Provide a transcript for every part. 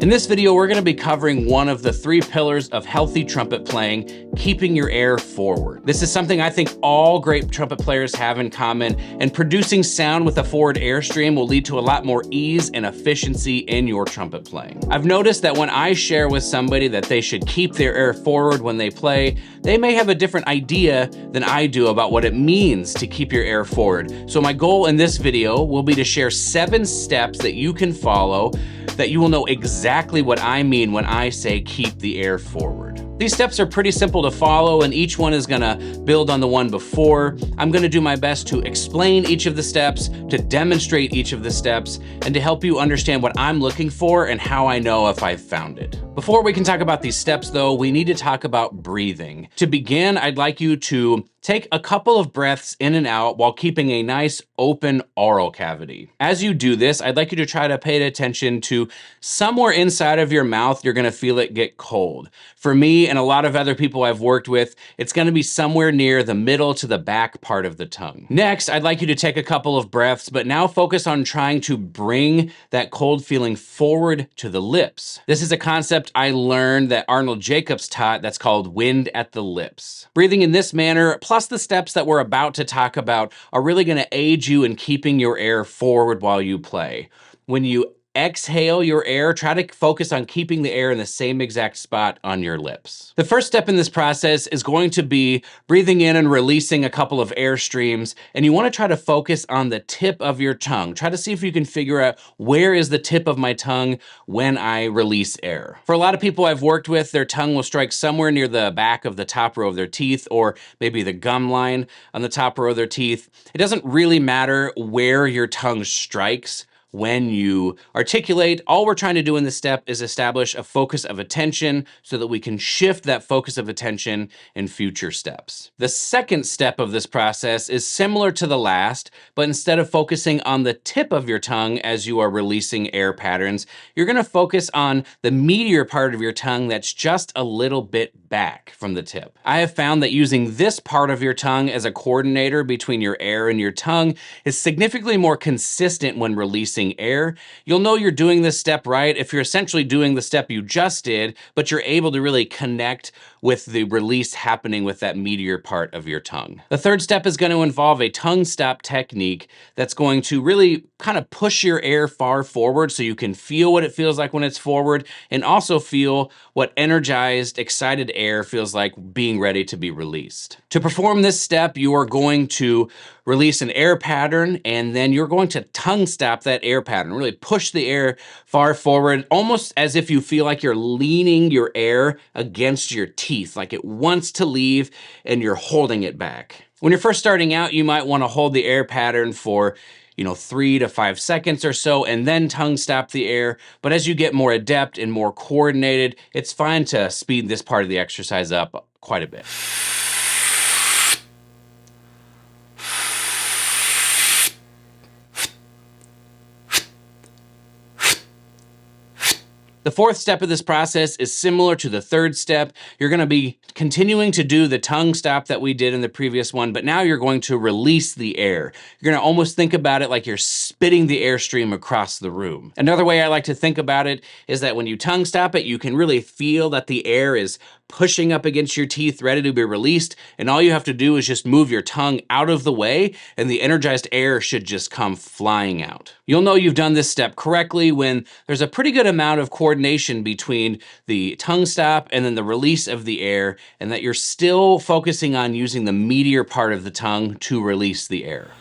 In this video, we're gonna be covering one of the 3 pillars of healthy trumpet playing, keeping your air forward. This is something I think all great trumpet players have in common, and producing sound with a forward airstream will lead to a lot more ease and efficiency in your trumpet playing. I've noticed that when I share with somebody that they should keep their air forward when they play, they may have a different idea than I do about what it means to keep your air forward. So my goal in this video will be to share 7 steps that you can follow that you will know exactly what I mean when I say keep the air forward. These steps are pretty simple to follow, and each one is gonna build on the one before. I'm gonna do my best to explain each of the steps, to demonstrate each of the steps, and to help you understand what I'm looking for and how I know if I've found it. Before we can talk about these steps though, we need to talk about breathing. To begin, I'd like you to take a couple of breaths in and out while keeping a nice open oral cavity. As you do this, I'd like you to try to pay attention to somewhere inside of your mouth, you're gonna feel it get cold. For me and a lot of other people I've worked with, it's gonna be somewhere near the middle to the back part of the tongue. Next, I'd like you to take a couple of breaths, but now focus on trying to bring that cold feeling forward to the lips. This is a concept I learned that Arnold Jacobs taught that's called wind at the lips. Breathing in this manner, plus the steps that we're about to talk about, are really gonna aid you in keeping your air forward while you play. When you exhale your air, try to focus on keeping the air in the same exact spot on your lips. The first step in this process is going to be breathing in and releasing a couple of air streams, and you want to try to focus on the tip of your tongue. Try to see if you can figure out where is the tip of my tongue when I release air. For a lot of people I've worked with, their tongue will strike somewhere near the back of the top row of their teeth, or maybe the gum line on the top row of their teeth. It doesn't really matter where your tongue strikes when you articulate. All we're trying to do in this step is establish a focus of attention so that we can shift that focus of attention in future steps. The second step of this process is similar to the last, but instead of focusing on the tip of your tongue as you are releasing air patterns, you're gonna focus on the meatier part of your tongue that's just a little bit back from the tip. I have found that using this part of your tongue as a coordinator between your air and your tongue is significantly more consistent when releasing air. You'll know you're doing this step right if you're essentially doing the step you just did, but you're able to really connect with the release happening with that meatier part of your tongue. The third step is going to involve a tongue stop technique that's going to really kind of push your air far forward so you can feel what it feels like when it's forward, and also feel what energized, excited air feels like being ready to be released. To perform this step, you are going to release an air pattern, and then you're going to tongue stop that air pattern. Really push the air far forward, almost as if you feel like you're leaning your air against your teeth, like it wants to leave and you're holding it back. When you're first starting out, you might want to hold the air pattern for 3 to 5 seconds or so, and then tongue stop the air. But as you get more adept and more coordinated, it's fine to speed this part of the exercise up quite a bit. The fourth step of this process is similar to the third step. You're going to be continuing to do the tongue stop that we did in the previous one, but now you're going to release the air. You're going to almost think about it like you're spitting the airstream across the room. Another way I like to think about it is that when you tongue stop it, you can really feel that the air is pushing up against your teeth, ready to be released, and all you have to do is just move your tongue out of the way, and the energized air should just come flying out. You'll know you've done this step correctly when there's a pretty good amount of coordination between the tongue stop and then the release of the air, and that you're still focusing on using the meatier part of the tongue to release the air.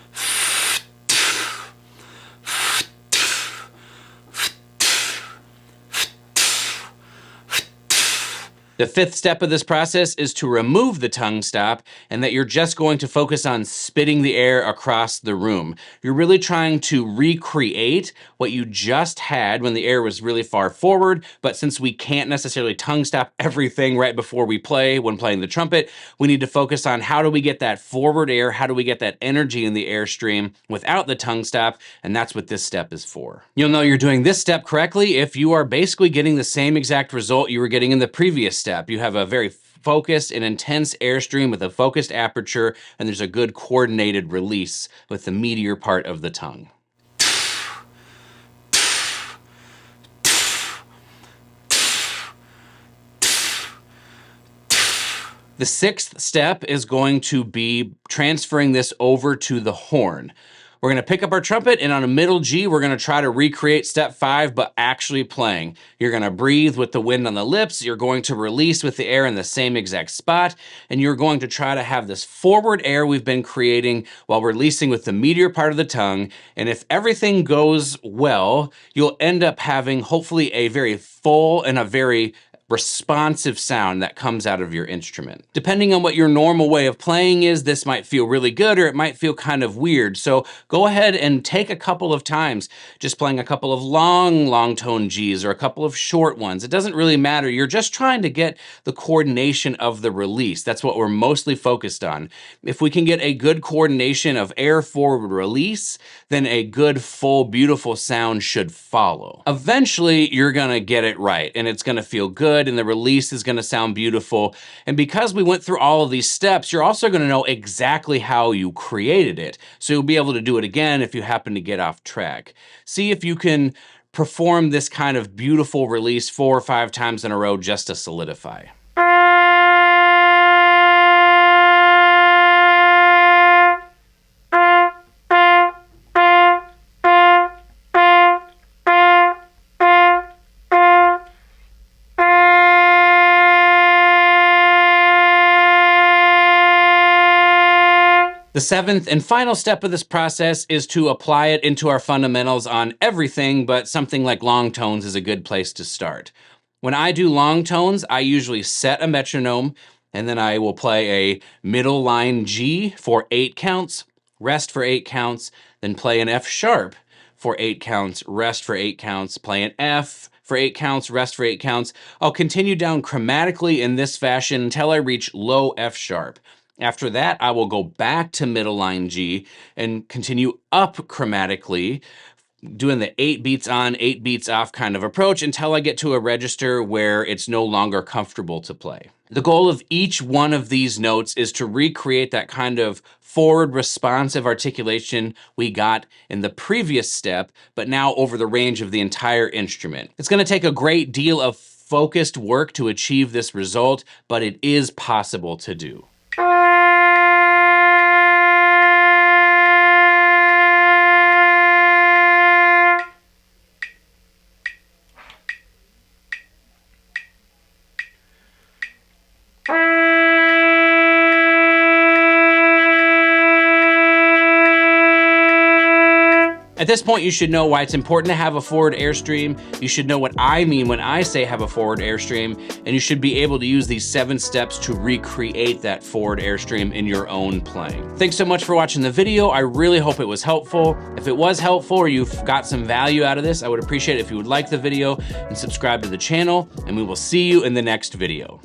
The fifth step of this process is to remove the tongue stop, and that you're just going to focus on spitting the air across the room. You're really trying to recreate what you just had when the air was really far forward, but since we can't necessarily tongue stop everything right before we play when playing the trumpet, we need to focus on how do we get that forward air, how do we get that energy in the airstream without the tongue stop, and that's what this step is for. You'll know you're doing this step correctly if you are basically getting the same exact result you were getting in the previous step. You have a very focused and intense airstream with a focused aperture, and there's a good coordinated release with the meatier part of the tongue. The sixth step is going to be transferring this over to the horn. We're gonna pick up our trumpet, and on a middle G, we're gonna try to recreate step 5, but actually playing. You're gonna breathe with the wind on the lips, you're going to release with the air in the same exact spot, and you're going to try to have this forward air we've been creating while releasing with the meteor part of the tongue. And if everything goes well, you'll end up having hopefully a very full and a very responsive sound that comes out of your instrument. Depending on what your normal way of playing is, this might feel really good or it might feel kind of weird. So go ahead and take a couple of times just playing a couple of long tone Gs or a couple of short ones. It doesn't really matter. You're just trying to get the coordination of the release. That's what we're mostly focused on. If we can get a good coordination of air forward release, then a good, full, beautiful sound should follow. Eventually, you're gonna get it right and it's gonna feel good, and the release is gonna sound beautiful. And because we went through all of these steps, you're also gonna know exactly how you created it. So you'll be able to do it again if you happen to get off track. See if you can perform this kind of beautiful release 4 or 5 times in a row just to solidify. The seventh and final step of this process is to apply it into our fundamentals on everything, but something like long tones is a good place to start. When I do long tones, I usually set a metronome, and then I will play a middle line G for 8 counts, rest for 8 counts, then play an F sharp for 8 counts, rest for 8 counts, play an F for 8 counts, rest for 8 counts. I'll continue down chromatically in this fashion until I reach low F sharp. After that, I will go back to middle line G and continue up chromatically, doing the 8 beats on, 8 beats off kind of approach until I get to a register where it's no longer comfortable to play. The goal of each one of these notes is to recreate that kind of forward responsive articulation we got in the previous step, but now over the range of the entire instrument. It's gonna take a great deal of focused work to achieve this result, but it is possible to do. At this point, you should know why it's important to have a forward airstream. You should know what I mean when I say have a forward airstream, and you should be able to use these 7 steps to recreate that forward airstream in your own playing. Thanks so much for watching the video. I really hope it was helpful. If it was helpful or you've got some value out of this, I would appreciate it if you would like the video and subscribe to the channel, and we will see you in the next video.